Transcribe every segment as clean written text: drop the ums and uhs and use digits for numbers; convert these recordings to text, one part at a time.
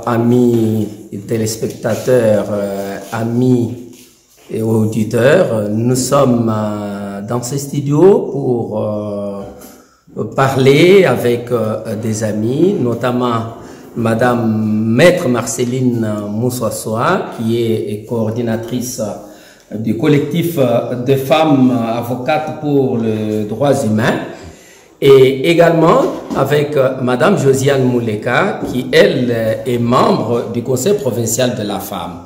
amis téléspectateurs, amis et auditeurs, nous sommes dans ce studio pour parler avec des amis, notamment Madame Maître Marceline Moussoissoa, qui est coordinatrice du collectif de femmes avocates pour les droits humains, et également avec Madame Josiane Mouleka, qui elle est membre du Conseil provincial de la femme.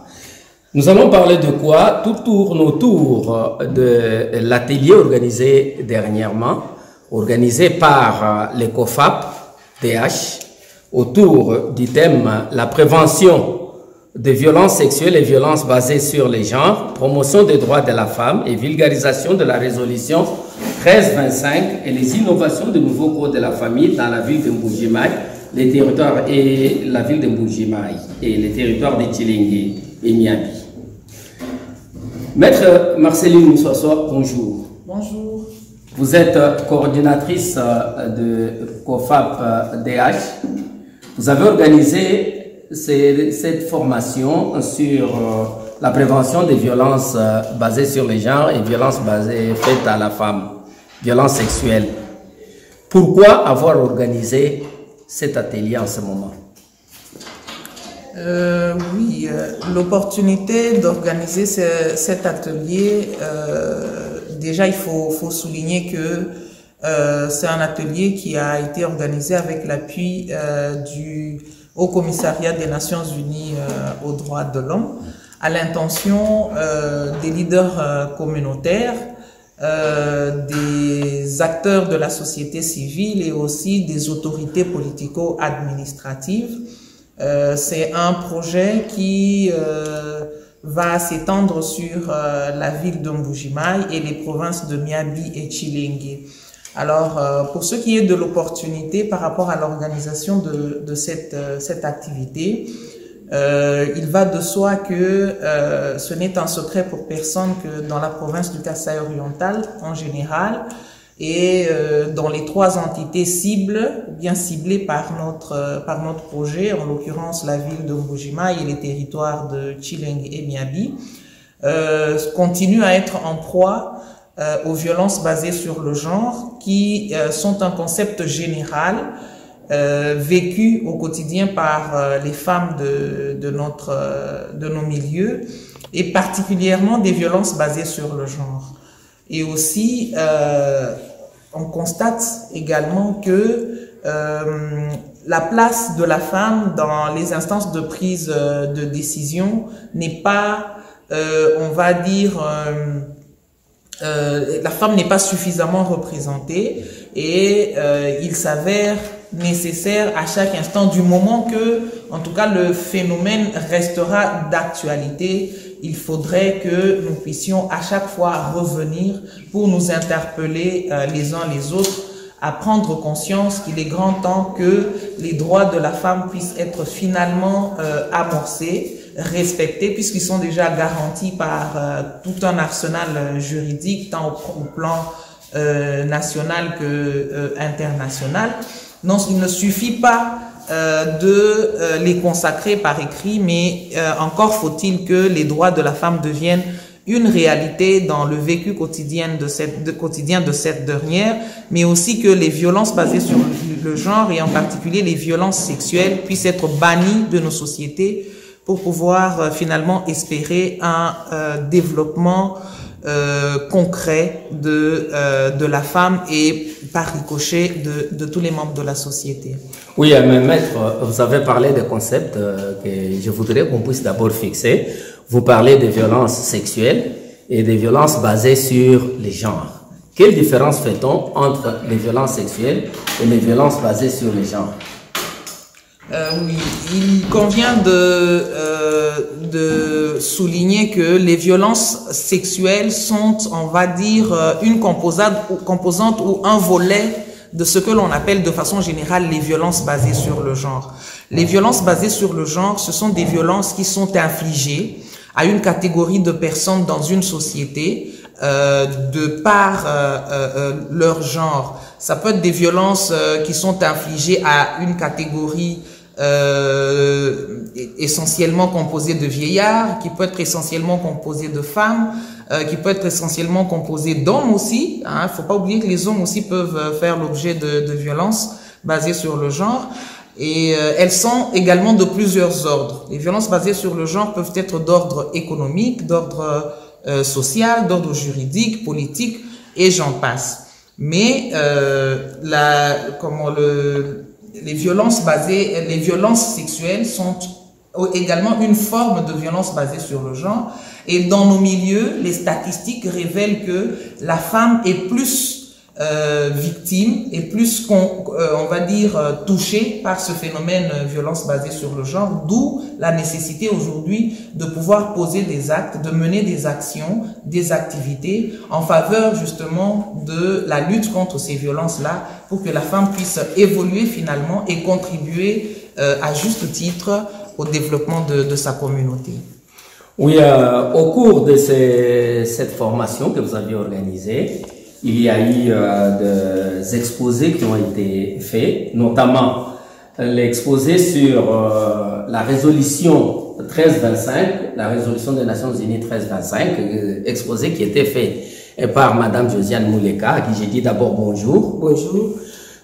Nous allons parler de quoi? Tout tourne autour de l'atelier organisé dernièrement, organisé par l'ECOFAP DH, autour du thème la prévention des violences sexuelles et violences basées sur les genres, promotion des droits de la femme et vulgarisation de la résolution 1325 et les innovations de nouveaux codes de la famille dans la ville de Mbujimaï, les territoires et la ville de Mbujimaï et les territoires de Tchilingui et Miabi. Maître Marceline Moussoissoa, bonjour. Bonjour. Vous êtes coordinatrice de COFAP DH. Vous avez organisé cette formation sur la prévention des violences basées sur les genres et violences basées faites à la femme, violences sexuelles. Pourquoi avoir organisé cet atelier en ce moment? Oui, l'opportunité d'organiser cet atelier, déjà il faut souligner que c'est un atelier qui a été organisé avec l'appui du Haut Commissariat des Nations Unies aux droits de l'homme, à l'intention des leaders communautaires, des acteurs de la société civile et aussi des autorités politico-administratives. C'est un projet qui va s'étendre sur la ville de Mbujimaï et les provinces de Miabi et Tchilingui. Alors, pour ce qui est de l'opportunité par rapport à l'organisation de cette activité, il va de soi que ce n'est un secret pour personne que dans la province du Kasaï oriental en général et dans les trois entités cibles, bien ciblées par notre projet, en l'occurrence la ville de Mbujimaï et les territoires de Tchilingui et Miabi, continuent à être en proie aux violences basées sur le genre, qui sont un concept général vécu au quotidien par les femmes de nos milieux, et particulièrement des violences basées sur le genre. Et aussi, on constate également que la place de la femme dans les instances de prise de décision n'est pas, on va dire, la femme n'est pas suffisamment représentée et il s'avère nécessaire à chaque instant, du moment que, en tout cas, le phénomène restera d'actualité, il faudrait que nous puissions à chaque fois revenir pour nous interpeller les uns les autres, à prendre conscience qu'il est grand temps que les droits de la femme puissent être finalement amorcés, respectés, puisqu'ils sont déjà garantis par tout un arsenal juridique, tant au plan national que international. Non, il ne suffit pas de les consacrer par écrit, mais encore faut-il que les droits de la femme deviennent une réalité dans le vécu quotidien de cette dernière, mais aussi que les violences basées sur le genre et en particulier les violences sexuelles puissent être bannies de nos sociétés pour pouvoir finalement espérer un développement concret de la femme et par ricochet de tous les membres de la société. Oui, mais maître, vous avez parlé de concepts que je voudrais qu'on puisse d'abord fixer. Vous parlez des violences sexuelles et des violences basées sur les genres. Quelle différence fait-on entre les violences sexuelles et les violences basées sur les genres? Oui, il convient de souligner que les violences sexuelles sont, on va dire, une composante ou un volet de ce que l'on appelle de façon générale les violences basées sur le genre. Les violences basées sur le genre, ce sont des violences qui sont infligées à une catégorie de personnes dans une société de par leur genre. Ça peut être des violences qui sont infligées à une catégorie essentiellement composé de vieillards, qui peut être essentiellement composé de femmes, qui peut être essentiellement composé d'hommes aussi. Hein. Faut pas oublier que les hommes aussi peuvent faire l'objet de violences basées sur le genre. Et elles sont également de plusieurs ordres. Les violences basées sur le genre peuvent être d'ordre économique, d'ordre social, d'ordre juridique, politique, et j'en passe. Mais les violences sexuelles sont également une forme de violence basée sur le genre. Et dans nos milieux, les statistiques révèlent que la femme est plus victime et plus on va dire touchée par ce phénomène violence basée sur le genre, d'où la nécessité aujourd'hui de pouvoir poser des actes, de mener des actions, des activités en faveur justement de la lutte contre ces violences-là, pour que la femme puisse évoluer finalement et contribuer à juste titre au développement de sa communauté. Oui, au cours de cette formation que vous avez organisée, il y a eu des exposés qui ont été faits, notamment l'exposé sur la résolution 1325, la résolution des Nations Unies 1325, exposé qui était fait par Madame Josiane Mouleka, à qui j'ai dit d'abord bonjour. Bonjour.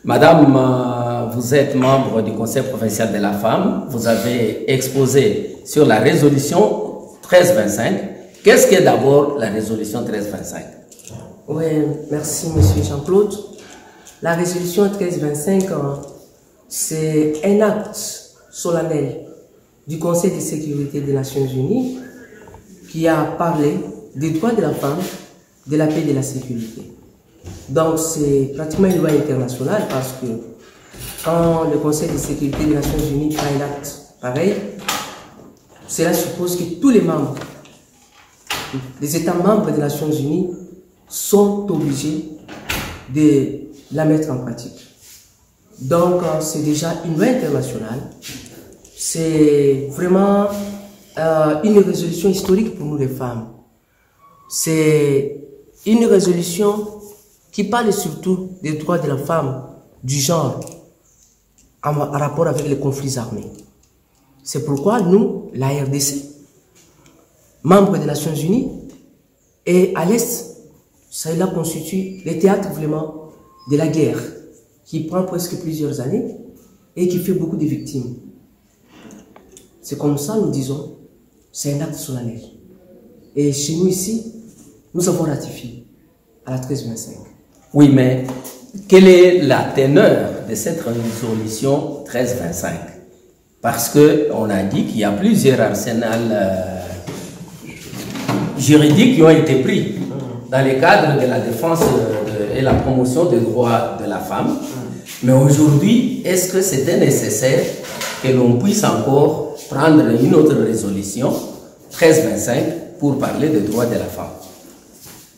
Madame, vous êtes membre du Conseil provincial de la femme, vous avez exposé sur la résolution 1325. Qu'est-ce qu'est d'abord la résolution 1325? Oui, merci Monsieur Jean-Claude. La résolution 1325, c'est un acte solennel du Conseil de sécurité des Nations Unies qui a parlé des droits de la femme, de la paix et de la sécurité. Donc c'est pratiquement une loi internationale, parce que quand le Conseil de sécurité des Nations Unies prend un acte pareil, cela suppose que tous les membres, les États membres des Nations Unies, sont obligés de la mettre en pratique. Donc, c'est déjà une loi internationale. C'est vraiment une résolution historique pour nous les femmes. C'est une résolution qui parle surtout des droits de la femme, du genre, en rapport avec les conflits armés. C'est pourquoi nous, la RDC, membre des Nations Unies, et à l'Est, cela constitue le théâtre vraiment de la guerre, qui prend presque plusieurs années et qui fait beaucoup de victimes. C'est comme ça, nous disons, c'est un acte solennel. Et chez nous ici, nous avons ratifié à la 1325. Oui, mais quelle est la teneur de cette résolution 1325? Parce qu'on a dit qu'il y a plusieurs arsenals juridiques qui ont été pris dans le cadre de la défense et la promotion des droits de la femme. Mais aujourd'hui, est-ce que c'était nécessaire que l'on puisse encore prendre une autre résolution, 1325, pour parler des droits de la femme?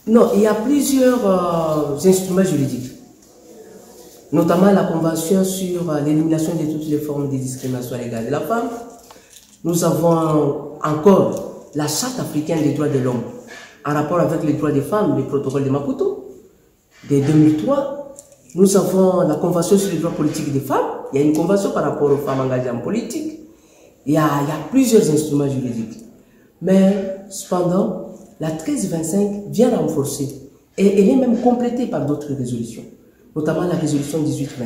Non, il y a plusieurs instruments juridiques, notamment la Convention sur l'élimination de toutes les formes de discrimination à l'égard de la femme. Nous avons encore la Charte africaine des droits de l'homme, en rapport avec les droits des femmes, le protocole de Maputo de 2003. Nous avons la Convention sur les droits politiques des femmes. Il y a une convention par rapport aux femmes engagées en politique. Il y a plusieurs instruments juridiques. Mais cependant, la 1325 vient renforcer, et elle est même complétée par d'autres résolutions, notamment la résolution 1820,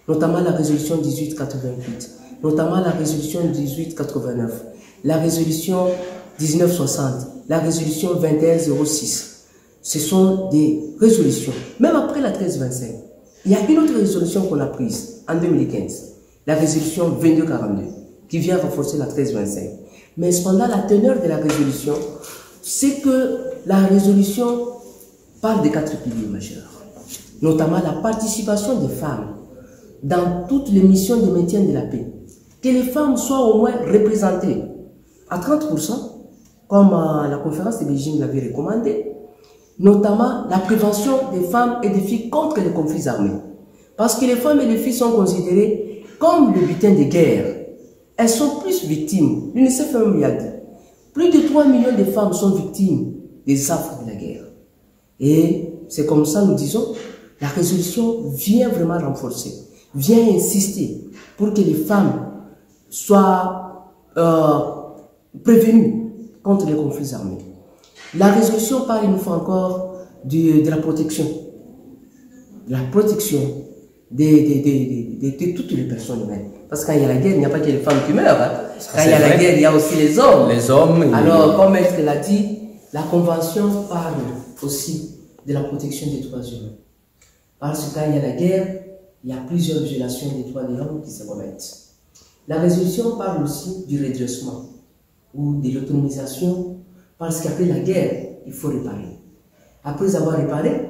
notamment la résolution 1888, notamment la résolution 1889, la résolution 1960, la résolution 2106. Ce sont des résolutions. Même après la 1325, il y a une autre résolution qu'on a prise en 2015, la résolution 2242, qui vient renforcer la 1325. Mais cependant, la teneur de la résolution, c'est que la résolution parle de 4 piliers majeurs, notamment la participation des femmes dans toutes les missions de maintien de la paix. Que les femmes soient au moins représentées à 30%, comme la conférence de Beijing l'avait recommandé, notamment la prévention des femmes et des filles contre les conflits armés. Parce que les femmes et les filles sont considérées comme le butin de guerre. Elles sont plus victimes. L'UNICEF lui a dit, plus de 3 millions de femmes sont victimes des affres de la guerre. Et c'est comme ça, nous disons, la résolution vient vraiment renforcer, vient insister pour que les femmes soient prévenus contre les conflits armés. La résolution parle une fois encore de la protection. De la protection de toutes les personnes humaines. Parce que quand il y a la guerre, il n'y a pas que les femmes qui meurent. Hein. Quand il y a la guerre, il y a aussi les hommes. Les hommes. Alors, comme Maître l'a dit, la Convention parle aussi de la protection des droits humains. Parce que quand il y a la guerre, il y a plusieurs violations des droits de l'homme qui se remettent. La résolution parle aussi du redressement ou de l'autonomisation, parce qu'après la guerre, il faut réparer. Après avoir réparé,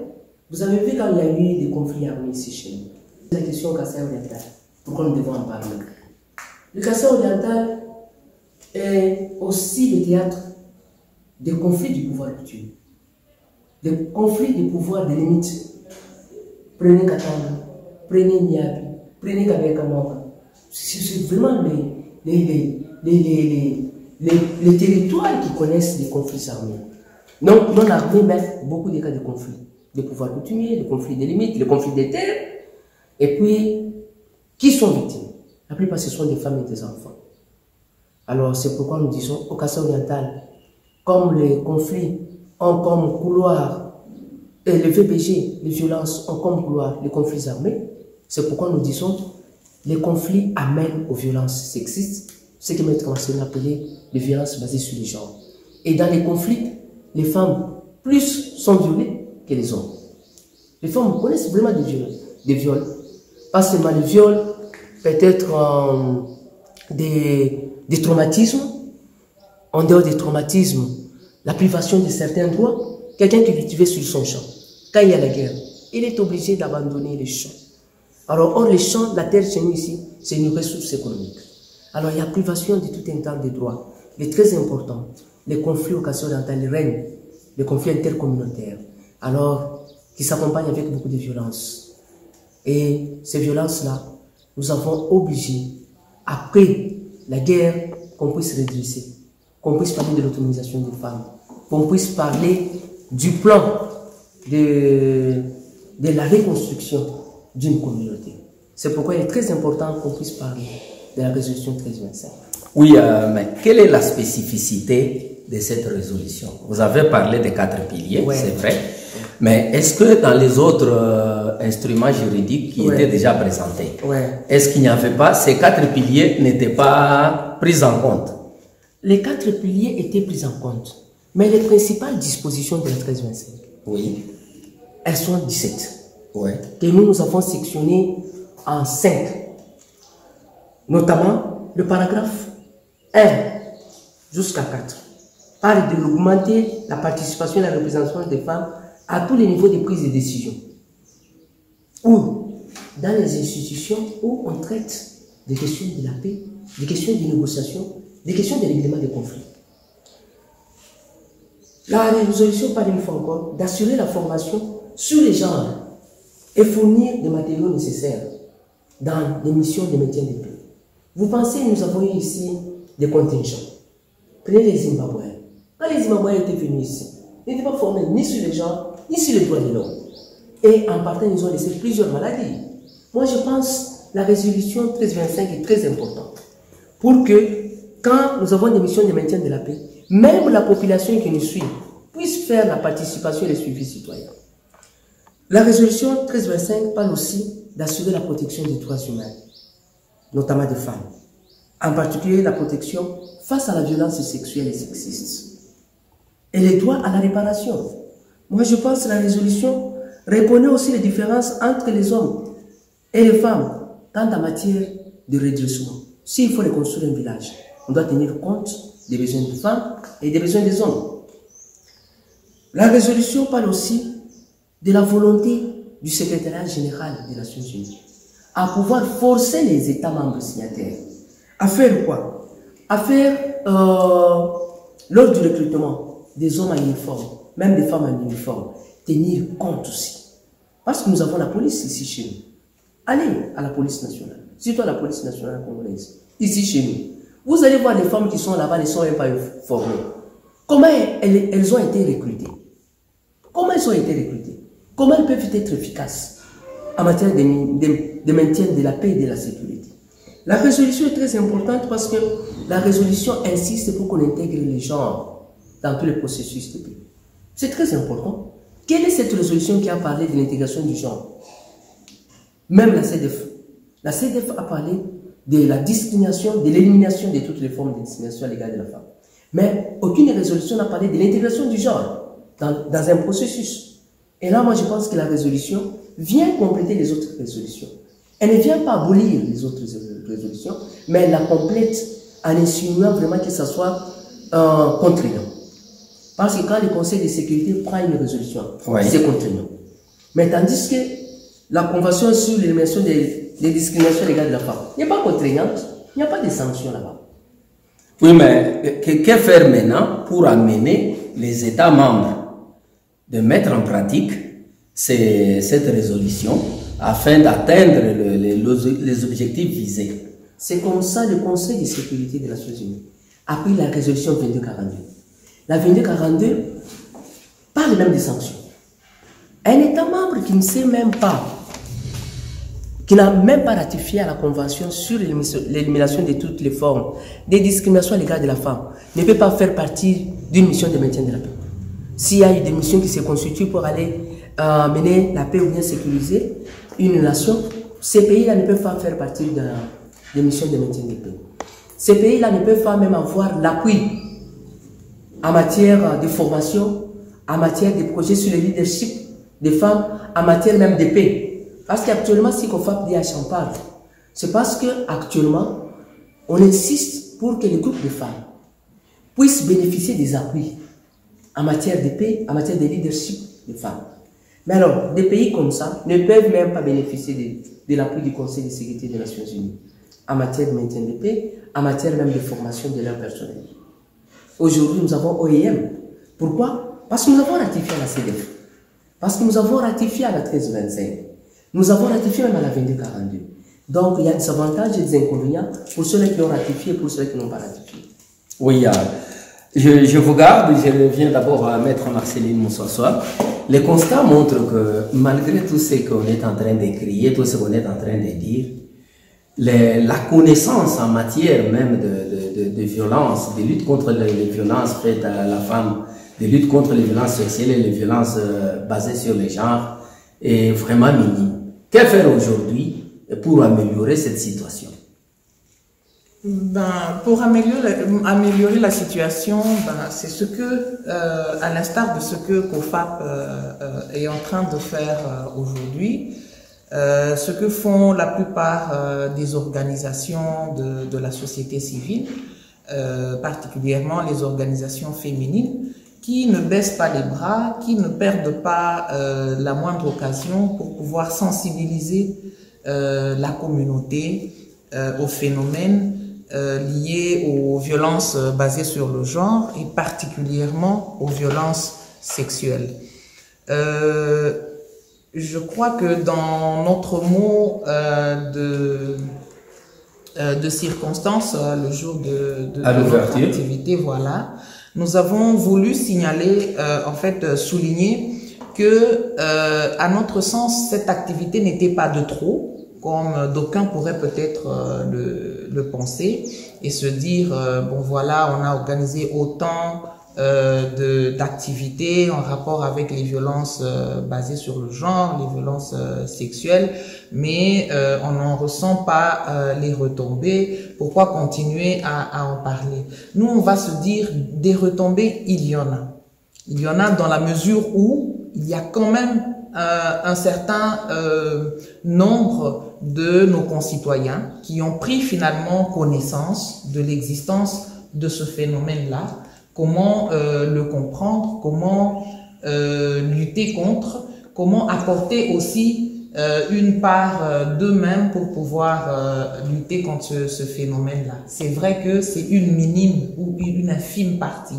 vous avez vu quand il y a eu des conflits armés ici chez nous. La question au Kassai oriental, pourquoi nous devons en parler? Le Kassai oriental est aussi le théâtre des conflits du pouvoir coutumier, des conflits du pouvoir des limites. Prenez Katanga, prenez Niabi, prenez Kabeka-Mamba. C'est vraiment les territoires qui connaissent des conflits armés. Non armés, mais beaucoup de cas de conflits. Des pouvoirs coutumiers, des conflits des limites, des conflits des terres. Et puis, qui sont victimes? La plupart, ce sont des femmes et des enfants. Alors, c'est pourquoi nous disons, au Kassai oriental, comme les conflits ont comme couloir, et le VBG, les violences ont comme couloir les conflits armés, c'est pourquoi nous disons, les conflits amènent aux violences sexistes, ce que Maître Marcelin appelait les violences basées sur les genres. Et dans les conflits, les femmes plus sont violées que les hommes. Les femmes connaissent vraiment des viols. Pas seulement les viols, peut-être des traumatismes. En dehors des traumatismes, la privation de certains droits. Quelqu'un qui cultivait sur son champ, quand il y a la guerre, il est obligé d'abandonner les champs. Alors, or, les champs, la terre chez nous ici, c'est une ressource économique. Alors, il y a privation de tout un tas de droits. Il est très important. Les conflits au Kassai oriental règnent, les conflits intercommunautaires. Alors, qui s'accompagnent avec beaucoup de violence. Et ces violences-là, nous avons obligé, après la guerre, qu'on puisse redresser, qu'on puisse parler de l'autonomisation des femmes, qu'on puisse parler du plan de la reconstruction d'une communauté. C'est pourquoi il est très important qu'on puisse parler de la résolution 1325. Oui, mais quelle est la spécificité de cette résolution? Vous avez parlé des 4 piliers, ouais, c'est vrai. Mais est-ce que dans les autres instruments juridiques qui étaient déjà présentés, est-ce qu'il n'y avait pas, ces 4 piliers n'étaient pas pris en compte? Les 4 piliers étaient pris en compte. Mais les principales dispositions de la 1325, oui, elles sont 17. Oui. Que nous avons sectionnées en 5. Notamment, le paragraphe 1 jusqu'à 4 parle de l'augmenter la participation et la représentation des femmes à tous les niveaux de prise de décision. Ou dans les institutions où on traite des questions de la paix, des questions de négociation, des questions de règlement des conflits. La résolution parle une fois encore d'assurer la formation sur les genres et fournir des matériaux nécessaires dans les missions de maintien de paix. Vous pensez, nous avons eu ici des contingents. Prenez les Zimbabwéens. Quand les Zimbabwéens étaient venus ici, ils n'étaient pas formés ni sur les genres, ni sur les droits de l'homme. Et en partant, ils ont laissé plusieurs maladies. Moi, je pense que la résolution 1325 est très importante pour que, quand nous avons des missions de maintien de la paix, même la population qui nous suit puisse faire la participation et le suivi citoyen. La résolution 1325 parle aussi d'assurer la protection des droits humains, notamment des femmes. En particulier, la protection face à la violence sexuelle et sexiste. Et les droits à la réparation. Moi, je pense que la résolution reconnaît aussi les différences entre les hommes et les femmes dans la matière de redressement. S'il faut reconstruire un village, on doit tenir compte des besoins des femmes et des besoins des hommes. La résolution parle aussi de la volonté du secrétariat général des Nations Unies à pouvoir forcer les États membres signataires à faire quoi? À faire, lors du recrutement des hommes en uniforme, même des femmes en uniforme, tenir compte aussi. Parce que nous avons la police ici chez nous. Allez à la police nationale, surtout à la police nationale congolaise, ici chez nous. Vous allez voir les femmes qui sont là-bas, elles ne sont même pas formées. Comment elles ont été recrutées? Comment elles ont été recrutées? Comment elles peuvent être efficaces en matière de maintien de la paix et de la sécurité? La résolution est très importante parce que la résolution insiste pour qu'on intègre les genres dans tous les processus de paix. C'est très important. Quelle est cette résolution qui a parlé de l'intégration du genre? Même la CEDEF. La CEDEF a parlé de la discrimination, de l'élimination de toutes les formes de discrimination à l'égard de la femme. Mais aucune résolution n'a parlé de l'intégration du genre dans un processus. Et là, moi, je pense que la résolution vient compléter les autres résolutions. Elle ne vient pas abolir les autres résolutions, mais elle la complète en insinuant vraiment que ça soit contraignant. Parce que quand le Conseil de sécurité prend une résolution, oui, c'est contraignant. Mais tandis que la Convention sur l'élimination des discriminations à l'égard de la femme n'est pas contraignante, il n'y a pas de sanctions là-bas. Oui, mais que faire maintenant pour amener les États membres de mettre en pratique cette résolution afin d'atteindre les objectifs visés? C'est comme ça le Conseil de sécurité des Nations Unies a pris la résolution 2242. La 2242 parle même des sanctions. Un État membre qui ne sait même pas, qui n'a même pas ratifié à la Convention sur l'élimination de toutes les formes de discrimination à l'égard de la femme, ne peut pas faire partie d'une mission de maintien de la paix. S'il y a eu des missions qui se constituent pour aller mener la paix ou bien sécuriser une nation, ces pays-là ne peuvent pas faire partie des missions de maintien de la paix. Ces pays-là ne peuvent pas même avoir l'appui en matière de formation, en matière de projets sur le leadership des femmes, en matière même de paix. Parce qu'actuellement, si COFAP-DH en parle, c'est parce qu'actuellement, on insiste pour que les groupes de femmes puissent bénéficier des appuis en matière de paix, en matière de leadership des femmes. Mais alors, des pays comme ça ne peuvent même pas bénéficier de l'appui du Conseil de sécurité des Nations Unies en matière de maintien de paix, en matière même de formation de leur personnel. Aujourd'hui, nous avons OEM. Pourquoi? Parce que nous avons ratifié à la CEDEF. Parce que nous avons ratifié à la 1325. Nous avons ratifié même à la 2242. Donc, il y a des avantages et des inconvénients pour ceux qui ont ratifié et pour ceux qui n'ont pas ratifié. Oui, je vous garde. Je reviens d'abord à Maître Marceline Moussoissois. Les constats montrent que malgré tout ce qu'on est en train d'écrire, tout ce qu'on est en train de dire, la connaissance en matière même de violence, de lutte contre les violences faites à la femme, de lutte contre les violences sexuelles et les violences basées sur les genres est vraiment minime. Que faire aujourd'hui pour améliorer cette situation? Pour améliorer la situation, c'est ce que, à l'instar de ce que COFAP est en train de faire aujourd'hui, ce que font la plupart des organisations de la société civile, particulièrement les organisations féminines, qui ne baissent pas les bras, qui ne perdent pas la moindre occasion pour pouvoir sensibiliser la communauté aux phénomènes liés aux violences basées sur le genre et particulièrement aux violences sexuelles. Je crois que dans notre mot de circonstance, le jour de notre activité, voilà, nous avons voulu signaler, en fait, souligner que, à notre sens, cette activité n'était pas de trop, comme d'aucuns pourraient peut-être le penser, et se dire, bon voilà, on a organisé autant d'activités en rapport avec les violences basées sur le genre, les violences sexuelles, mais on n'en ressent pas les retombées. Pourquoi continuer à en parler? Nous, on va se dire, des retombées, il y en a. Il y en a dans la mesure où il y a quand même un certain nombre de nos concitoyens qui ont pris finalement connaissance de l'existence de ce phénomène-là. Comment le comprendre, comment lutter contre, comment apporter aussi une part d'eux-mêmes pour pouvoir lutter contre ce phénomène-là. C'est vrai que c'est une minime ou une infime partie,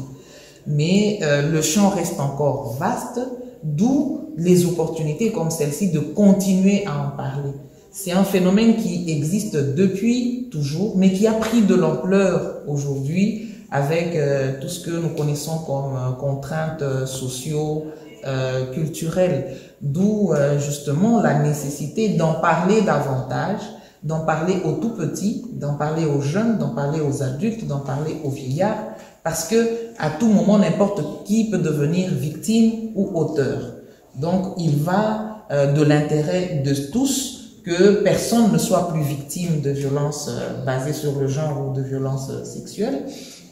mais le champ reste encore vaste, d'où les opportunités comme celle-ci de continuer à en parler. C'est un phénomène qui existe depuis toujours, mais qui a pris de l'ampleur aujourd'hui, avec tout ce que nous connaissons comme contraintes socio-culturelles, d'où justement la nécessité d'en parler davantage, d'en parler aux tout petits, d'en parler aux jeunes, d'en parler aux adultes, d'en parler aux vieillards, parce que à tout moment, n'importe qui peut devenir victime ou auteur. Donc, il va de l'intérêt de tous que personne ne soit plus victime de violences basées sur le genre ou de violences sexuelles,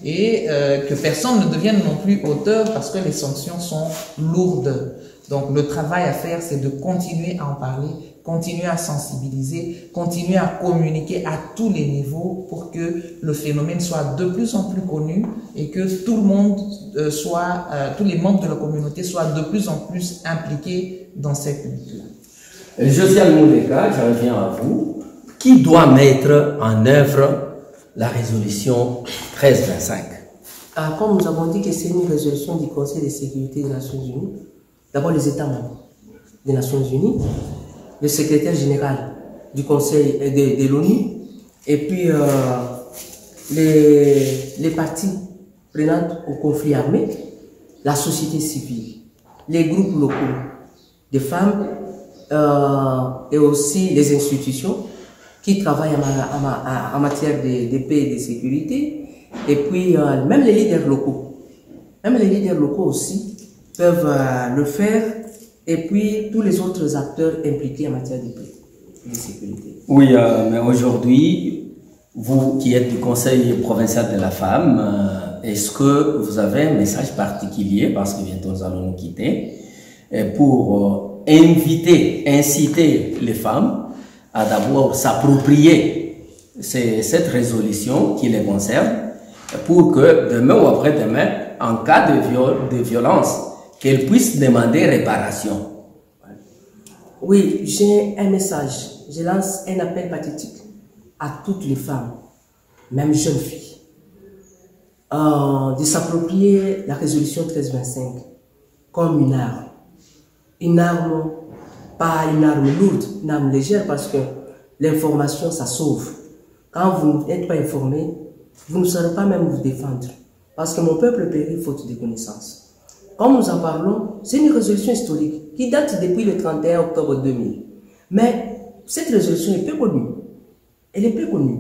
et que personne ne devienne non plus auteur parce que les sanctions sont lourdes. Donc le travail à faire, c'est de continuer à en parler, continuer à sensibiliser, continuer à communiquer à tous les niveaux pour que le phénomène soit de plus en plus connu et que tout le monde tous les membres de la communauté soient de plus en plus impliqués dans cette lutte-là. Josiane Mouleka, je reviens à vous. Qui doit mettre en œuvre la résolution 1325? Comme nous avons dit que c'est une résolution du Conseil de sécurité des Nations Unies, d'abord les États membres des Nations Unies, le secrétaire général du Conseil de l'ONU, et puis les parties prenantes au conflit armé, la société civile, les groupes locaux de femmes et aussi les institutions qui travaillent en matière de paix et de sécurité, et puis même les leaders locaux. Même les leaders locaux aussi peuvent le faire, et puis tous les autres acteurs impliqués en matière de paix et de sécurité. Oui, mais aujourd'hui, vous qui êtes du Conseil provincial de la femme, est-ce que vous avez un message particulier, parce que bientôt nous allons nous quitter, pour inciter les femmes à d'abord s'approprier cette résolution qui les concerne, pour que demain ou après-demain, en cas de violence, qu'elles puissent demander réparation? Oui, j'ai un message. Je lance un appel pathétique à toutes les femmes, même jeunes filles, de s'approprier la résolution 1325 comme une arme. Une arme, pas une arme lourde, une arme légère, parce que l'information, ça sauve. Quand vous n'êtes pas informé, vous ne saurez pas même vous défendre. Parce que mon peuple périt faute de connaissances. Comme nous en parlons, c'est une résolution historique qui date depuis le 31 octobre 2000. Mais cette résolution est peu connue. Elle est peu connue.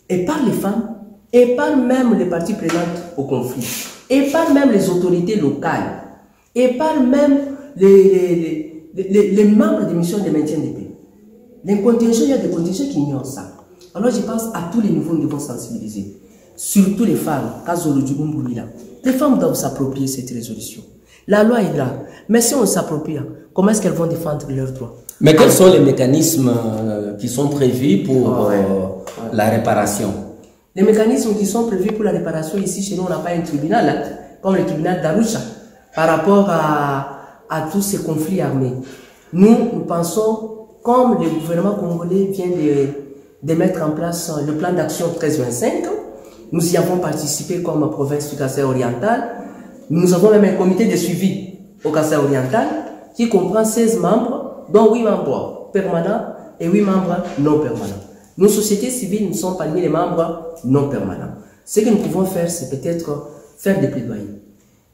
Et par les femmes, et par même les parties prenantes au conflit, et par même les autorités locales, et par même les membres des missions de maintien de paix. Les contingents, il y a des contingents qui ignorent ça. Alors je pense à tous les niveaux, nous devons sensibiliser. Surtout les femmes, les femmes doivent s'approprier cette résolution. La loi est là, mais si on s'approprie, comment est-ce qu'elles vont défendre leurs droits? Mais quels sont les mécanismes qui sont prévus pour la réparation? Les mécanismes qui sont prévus pour la réparation, ici chez nous, on n'a pas un tribunal, comme le tribunal d'Arusha, par rapport à tous ces conflits armés. Nous pensons, comme le gouvernement congolais vient de mettre en place le plan d'action 1325, nous y avons participé comme province du Kasaï oriental. Nous avons même un comité de suivi au Kasaï oriental qui comprend 16 membres, dont 8 membres permanents et 8 membres non permanents. Nos sociétés civiles, nous sommes parmi les membres non permanents. Ce que nous pouvons faire, c'est peut-être faire des plaidoyers,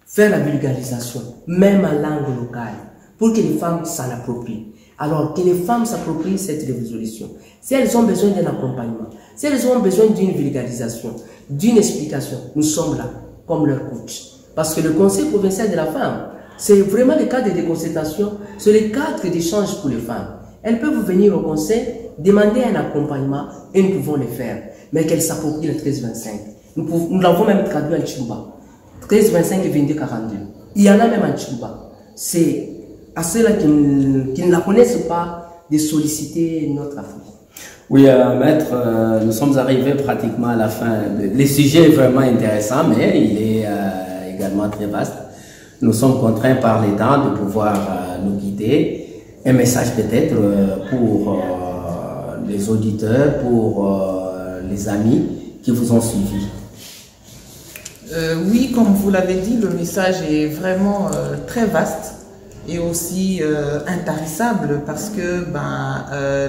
faire la vulgarisation, même en langue locale, pour que les femmes s'en approprient. Alors, que les femmes s'approprient cette résolution. Si elles ont besoin d'un accompagnement, si elles ont besoin d'une vulgarisation, d'une explication, nous sommes là, comme leur coach. Parce que le Conseil provincial de la femme, c'est vraiment le cadre de concertation, c'est le cadre d'échange pour les femmes. Elles peuvent venir au Conseil, demander un accompagnement, et nous pouvons le faire. Mais qu'elles s'approprient le 1325. Nous l'avons même traduit en Tchouba. 1325 et 2242. Il y en a même en Tchouba. C'est à ceux-là qui ne la connaissent pas de solliciter notre Afrique. Oui, maître, nous sommes arrivés pratiquement à la fin. Le sujet est vraiment intéressant, mais il est également très vaste. Nous sommes contraints par les temps de pouvoir nous guider. Un message peut-être pour les auditeurs, pour les amis qui vous ont suivis. Oui, comme vous l'avez dit, le message est vraiment très vaste et aussi intarissable, parce que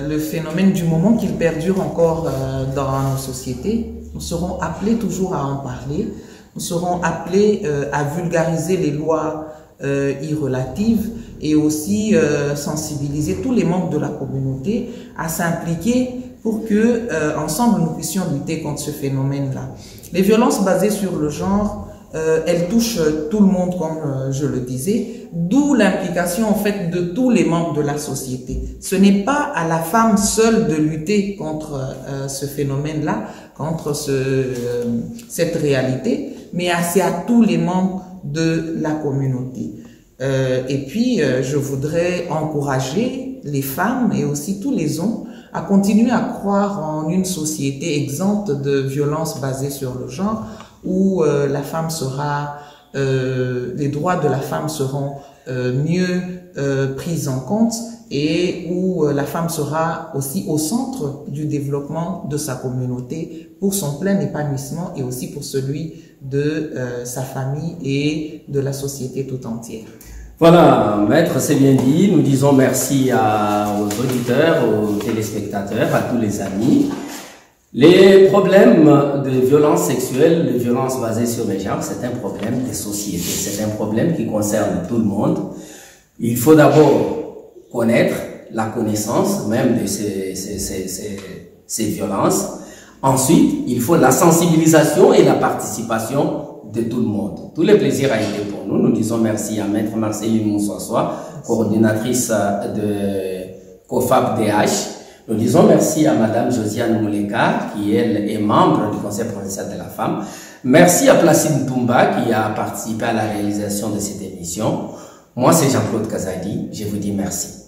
le phénomène, du moment qu'il perdure encore dans nos sociétés, nous serons appelés toujours à en parler, nous serons appelés à vulgariser les lois irrelatives et aussi sensibiliser tous les membres de la communauté à s'impliquer pour que ensemble nous puissions lutter contre ce phénomène-là. Les violences basées sur le genre, elles touchent tout le monde, comme je le disais, d'où l'implication en fait de tous les membres de la société. Ce n'est pas à la femme seule de lutter contre ce phénomène-là, contre cette réalité, mais c'est à tous les membres de la communauté. Et puis, je voudrais encourager les femmes et aussi tous les hommes à continuer à croire en une société exempte de violences basées sur le genre, où la femme sera, les droits de la femme seront mieux pris en compte et où la femme sera aussi au centre du développement de sa communauté pour son plein épanouissement et aussi pour celui de sa famille et de la société tout entière. Voilà, maître, c'est bien dit. Nous disons merci aux auditeurs, aux téléspectateurs, à tous les amis. Les problèmes de violence sexuelle, de violence basée sur les genres, c'est un problème de société. C'est un problème qui concerne tout le monde. Il faut d'abord connaître la connaissance même de ces violences. Ensuite, il faut la sensibilisation et la participation de tout le monde. Tout le plaisir a été pour nous. Nous disons merci à maître Marceline Moussoissois, coordinatrice de COFAP-DH. Nous disons merci à madame Josiane Mouleka, qui elle est membre du Conseil provincial de la femme. Merci à Placide Toumba, qui a participé à la réalisation de cette émission. Moi, c'est Jean-Claude Kazadi. Je vous dis merci.